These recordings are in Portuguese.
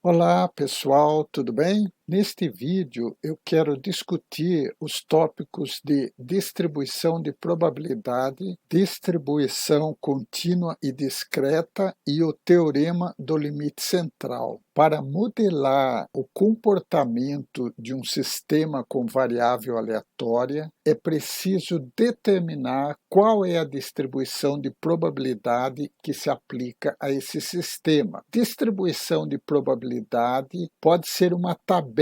Olá pessoal, tudo bem? Neste vídeo eu quero discutir os tópicos de distribuição de probabilidade, distribuição contínua e discreta e o teorema do limite central. Para modelar o comportamento de um sistema com variável aleatória, é preciso determinar qual é a distribuição de probabilidade que se aplica a esse sistema. Distribuição de probabilidade pode ser uma tabela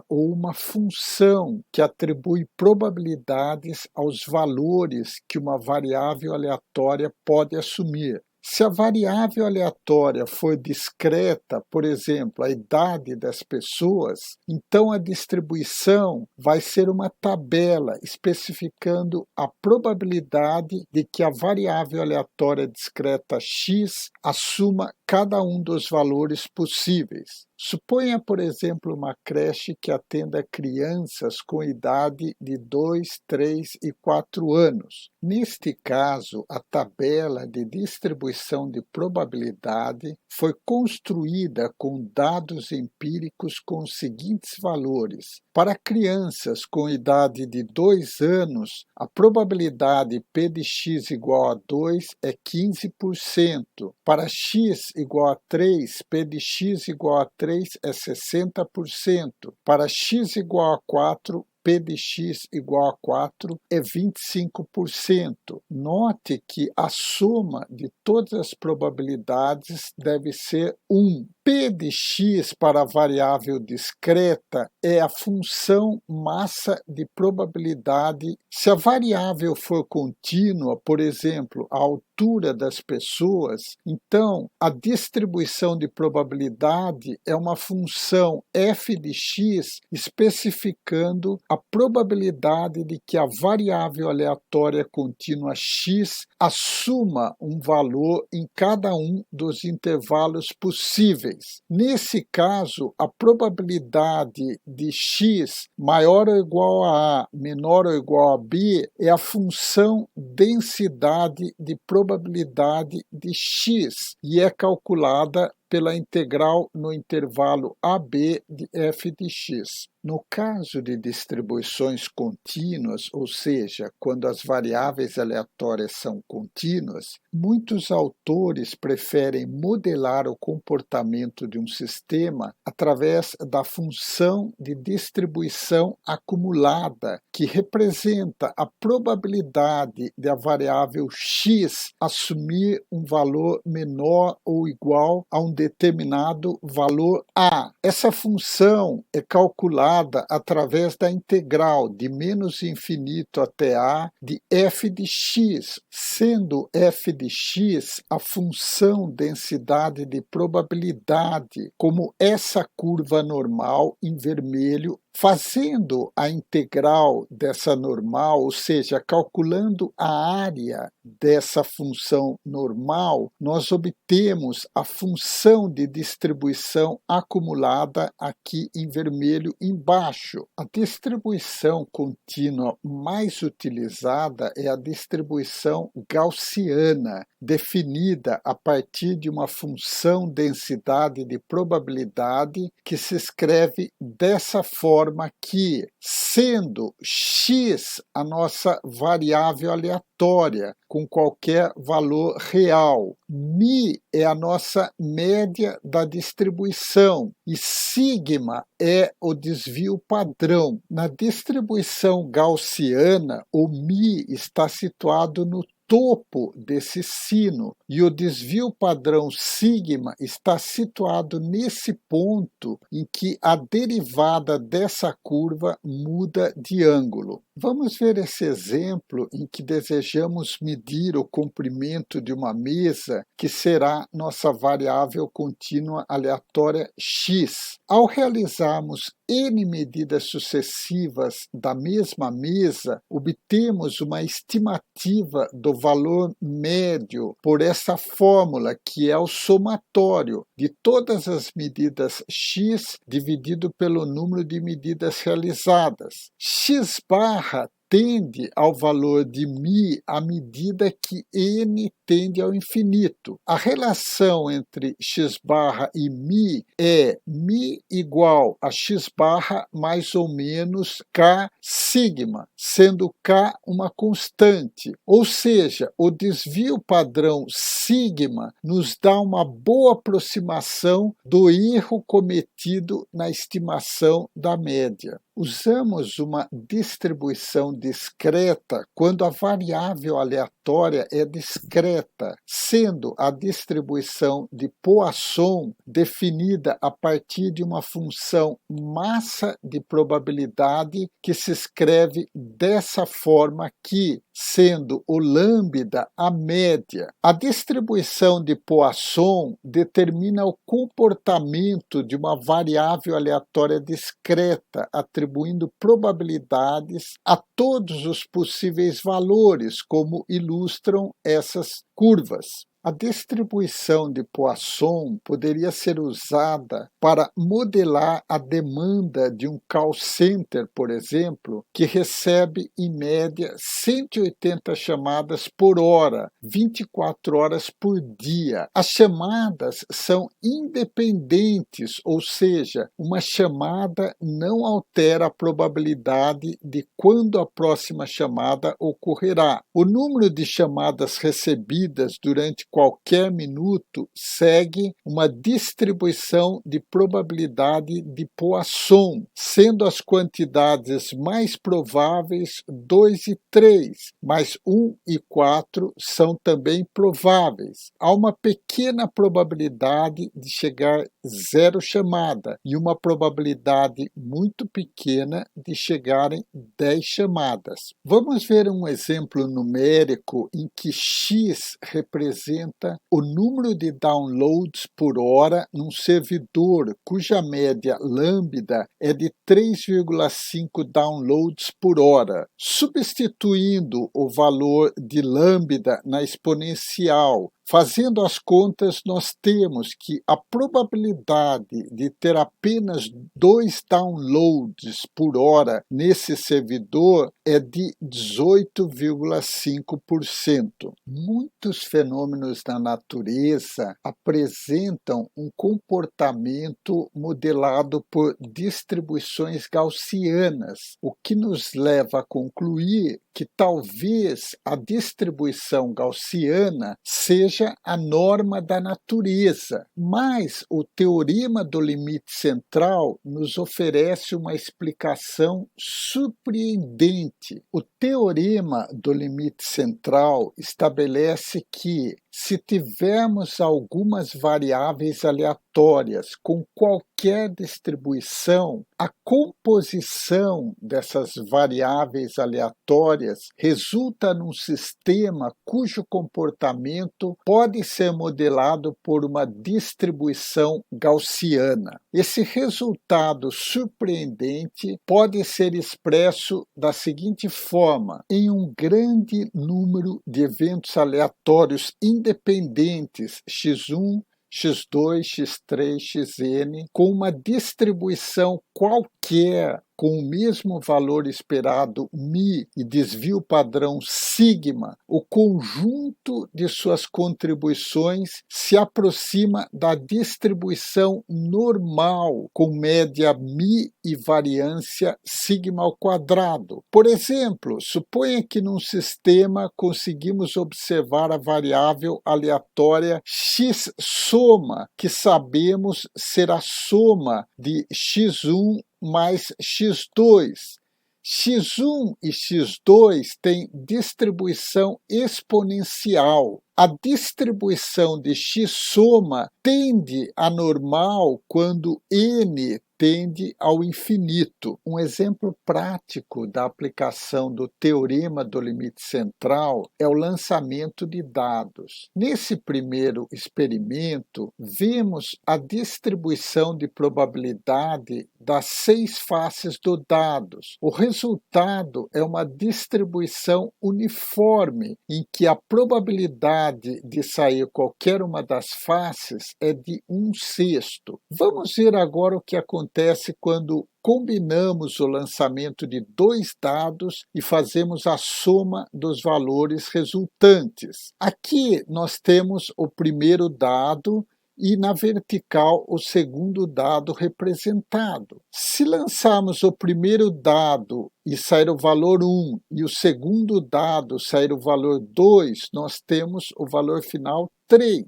ou uma função que atribui probabilidades aos valores que uma variável aleatória pode assumir. Se a variável aleatória for discreta, por exemplo, a idade das pessoas, então a distribuição vai ser uma tabela especificando a probabilidade de que a variável aleatória discreta x assuma cada um dos valores possíveis. Suponha, por exemplo, uma creche que atenda crianças com idade de 2, 3 e 4 anos. Neste caso, a tabela de distribuição de probabilidade foi construída com dados empíricos com os seguintes valores. Para crianças com idade de 2 anos, a probabilidade P de x igual a 2 é 15%. Para x igual a 3, P de x igual a 3 é 60%. Para x igual a 4, P de x igual a 4 é 25%. Note que a soma de todas as probabilidades deve ser 1. P de x para a variável discreta é a função massa de probabilidade. Se a variável for contínua, por exemplo, a altura das pessoas, então a distribuição de probabilidade é uma função f de x especificando a probabilidade de que a variável aleatória contínua x assuma um valor em cada um dos intervalos possíveis. Nesse caso, a probabilidade de x maior ou igual a menor ou igual a b é a função densidade de probabilidade de x e é calculada pela integral no intervalo AB de f de x. No caso de distribuições contínuas, ou seja, quando as variáveis aleatórias são contínuas, muitos autores preferem modelar o comportamento de um sistema através da função de distribuição acumulada, que representa a probabilidade de a variável x assumir um valor menor ou igual a um determinado valor a. Essa função é calculada através da integral de menos infinito até a de f de x, sendo f de x a função densidade de probabilidade, como essa curva normal em vermelho. Fazendo a integral dessa normal, ou seja, calculando a área dessa função normal, nós obtemos a função de distribuição acumulada aqui em vermelho embaixo. A distribuição contínua mais utilizada é a distribuição gaussiana, definida a partir de uma função densidade de probabilidade que se escreve dessa forma que, sendo x a nossa variável aleatória com qualquer valor real, μ é a nossa média da distribuição e sigma é o desvio padrão. Na distribuição gaussiana, o μ está situado no topo desse sino e o desvio padrão sigma está situado nesse ponto em que a derivada dessa curva muda de ângulo. Vamos ver esse exemplo em que desejamos medir o comprimento de uma mesa, que será nossa variável contínua aleatória x. Ao realizarmos n medidas sucessivas da mesma mesa, obtemos uma estimativa do valor médio por essa fórmula, que é o somatório de todas as medidas x dividido pelo número de medidas realizadas. X barra tende ao valor de μ à medida que n tende ao infinito. A relação entre x barra e μ é μ igual a x barra mais ou menos k sigma, sendo k uma constante, ou seja, o desvio padrão sigma nos dá uma boa aproximação do erro cometido na estimação da média. Usamos uma distribuição discreta quando a variável aleatória é discreta, sendo a distribuição de Poisson definida a partir de uma função massa de probabilidade que se escreve dessa forma aqui, sendo o lambda a média. A distribuição de Poisson determina o comportamento de uma variável aleatória discreta, atribuindo probabilidades a todos os possíveis valores, como ilustram essas curvas. A distribuição de Poisson poderia ser usada para modelar a demanda de um call center, por exemplo, que recebe em média 180 chamadas por hora, 24 horas por dia. As chamadas são independentes, ou seja, uma chamada não altera a probabilidade de quando a próxima chamada ocorrerá. O número de chamadas recebidas durante qualquer minuto segue uma distribuição de probabilidade de Poisson, sendo as quantidades mais prováveis 2 e 3, mas 1 e 4 são também prováveis. Há uma pequena probabilidade de chegar zero chamada e uma probabilidade muito pequena de chegarem 10 chamadas. Vamos ver um exemplo numérico em que x representa o número de downloads por hora num servidor cuja média lambda é de 3,5 downloads por hora. Substituindo o valor de lambda na exponencial, fazendo as contas, nós temos que a probabilidade de ter apenas 2 downloads por hora nesse servidor é de 18,5%. Muitos fenômenos da natureza apresentam um comportamento modelado por distribuições gaussianas, o que nos leva a concluir que talvez a distribuição gaussiana seja a norma da natureza, mas o teorema do limite central nos oferece uma explicação surpreendente. O teorema do limite central estabelece que, se tivermos algumas variáveis aleatórias com qualquer distribuição, a composição dessas variáveis aleatórias resulta num sistema cujo comportamento pode ser modelado por uma distribuição gaussiana. Esse resultado surpreendente pode ser expresso da seguinte forma: em um grande número de eventos aleatórios independentes x1, x2, x3, xn, com uma distribuição qualquer com o mesmo valor esperado μ e desvio padrão sigma, o conjunto de suas contribuições se aproxima da distribuição normal, com média μ e variância sigma ao quadrado. Por exemplo, suponha que num sistema conseguimos observar a variável aleatória x soma, que sabemos ser a soma de x1 mais x2. x1 e x2 têm distribuição exponencial. A distribuição de x-soma tende a normal quando n tende ao infinito. Um exemplo prático da aplicação do teorema do limite central é o lançamento de dados. Nesse primeiro experimento, vemos a distribuição de probabilidade das 6 faces do dados. O resultado é uma distribuição uniforme, em que a probabilidade de sair qualquer uma das faces é de 1/6. Vamos ver agora o que acontece quando combinamos o lançamento de dois dados e fazemos a soma dos valores resultantes. Aqui nós temos o primeiro dado e na vertical o segundo dado representado. Se lançarmos o primeiro dado e sair o valor 1 e o segundo dado sair o valor 2, nós temos o valor final 3.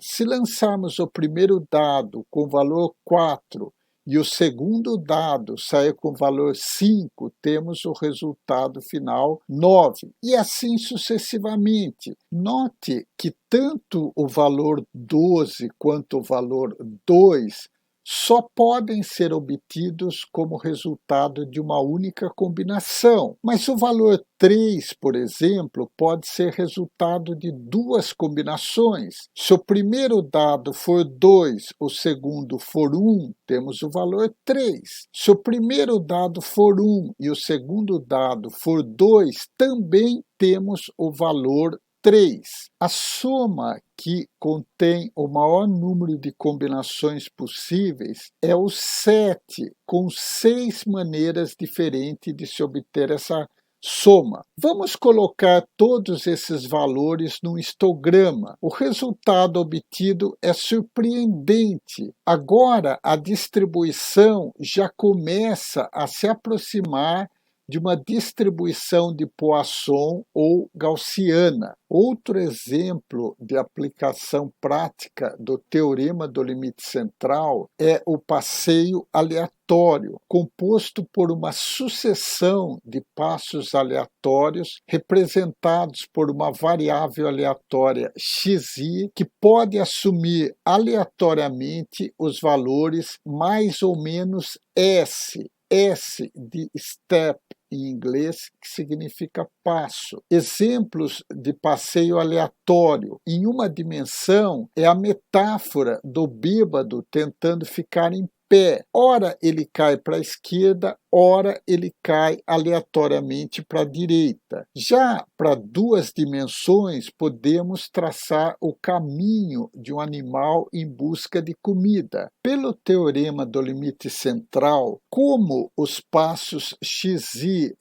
Se lançarmos o primeiro dado com o valor 4 e o segundo dado sair com o valor 5, temos o resultado final 9, e assim sucessivamente. Note que tanto o valor 12 quanto o valor 2 só podem ser obtidos como resultado de uma única combinação. Mas o valor 3, por exemplo, pode ser resultado de duas combinações. Se o primeiro dado for 2, o segundo for 1, temos o valor 3. Se o primeiro dado for 1 e o segundo dado for 2, também temos o valor 3. A soma que contém o maior número de combinações possíveis é o 7, com 6 maneiras diferentes de se obter essa soma. Vamos colocar todos esses valores num histograma. O resultado obtido é surpreendente. Agora a distribuição já começa a se aproximar de uma distribuição de Poisson ou gaussiana. Outro exemplo de aplicação prática do teorema do limite central é o passeio aleatório, composto por uma sucessão de passos aleatórios representados por uma variável aleatória xi que pode assumir aleatoriamente os valores mais ou menos s de step em inglês, que significa passo. Exemplos de passeio aleatório em uma dimensão é a metáfora do bêbado tentando ficar em pé. Ora ele cai para a esquerda, ora ele cai aleatoriamente para a direita. Já para duas dimensões, podemos traçar o caminho de um animal em busca de comida. Pelo teorema do limite central, como os passos xi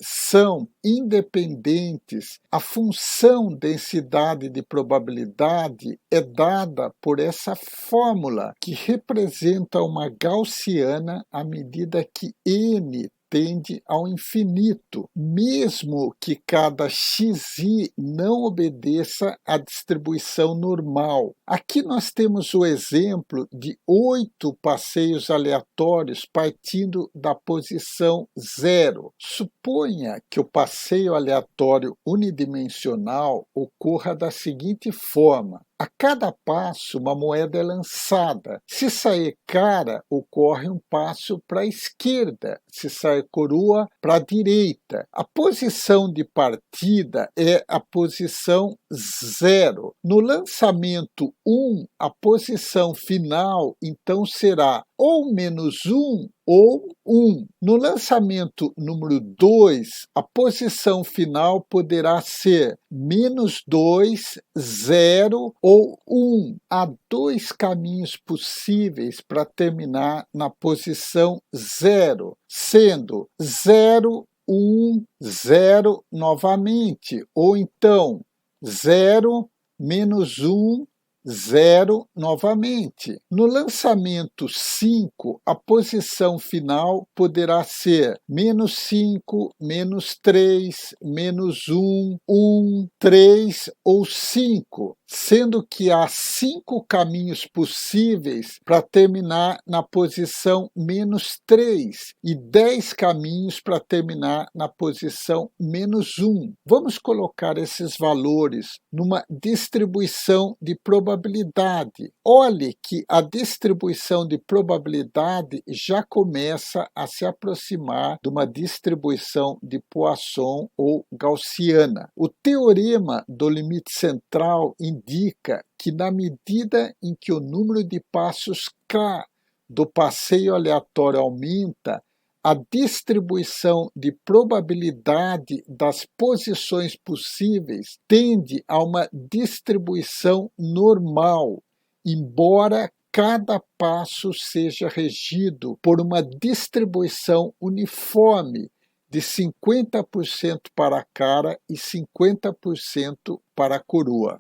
são independentes, a função densidade de probabilidade é dada por essa fórmula, que representa uma gaussiana à medida que n tende ao infinito, mesmo que cada xi não obedeça à distribuição normal. Aqui nós temos o exemplo de 8 passeios aleatórios partindo da posição 0. Suponha que o passeio aleatório unidimensional ocorra da seguinte forma: a cada passo, uma moeda é lançada. Se sair cara, ocorre um passo para a esquerda. Se sair coroa, para a direita. A posição de partida é a posição 0. No lançamento 1, a posição final, então, será ou -1 ou 1. No lançamento número 2, a posição final poderá ser -2, 0 ou 1. Há dois caminhos possíveis para terminar na posição 0, sendo 0, 1, 0 novamente, ou então 0, -1, 0 novamente. No lançamento 5, a posição final poderá ser -5, -3, -1, 1, 3 ou 5, sendo que há 5 caminhos possíveis para terminar na posição -3 e 10 caminhos para terminar na posição -1. Vamos colocar esses valores numa distribuição de probabilidade. Olhe que a distribuição de probabilidade já começa a se aproximar de uma distribuição de Poisson ou gaussiana. O teorema do limite central indica que, na medida em que o número de passos k do passeio aleatório aumenta, a distribuição de probabilidade das posições possíveis tende a uma distribuição normal, embora cada passo seja regido por uma distribuição uniforme de 50% para a cara e 50% para a coroa.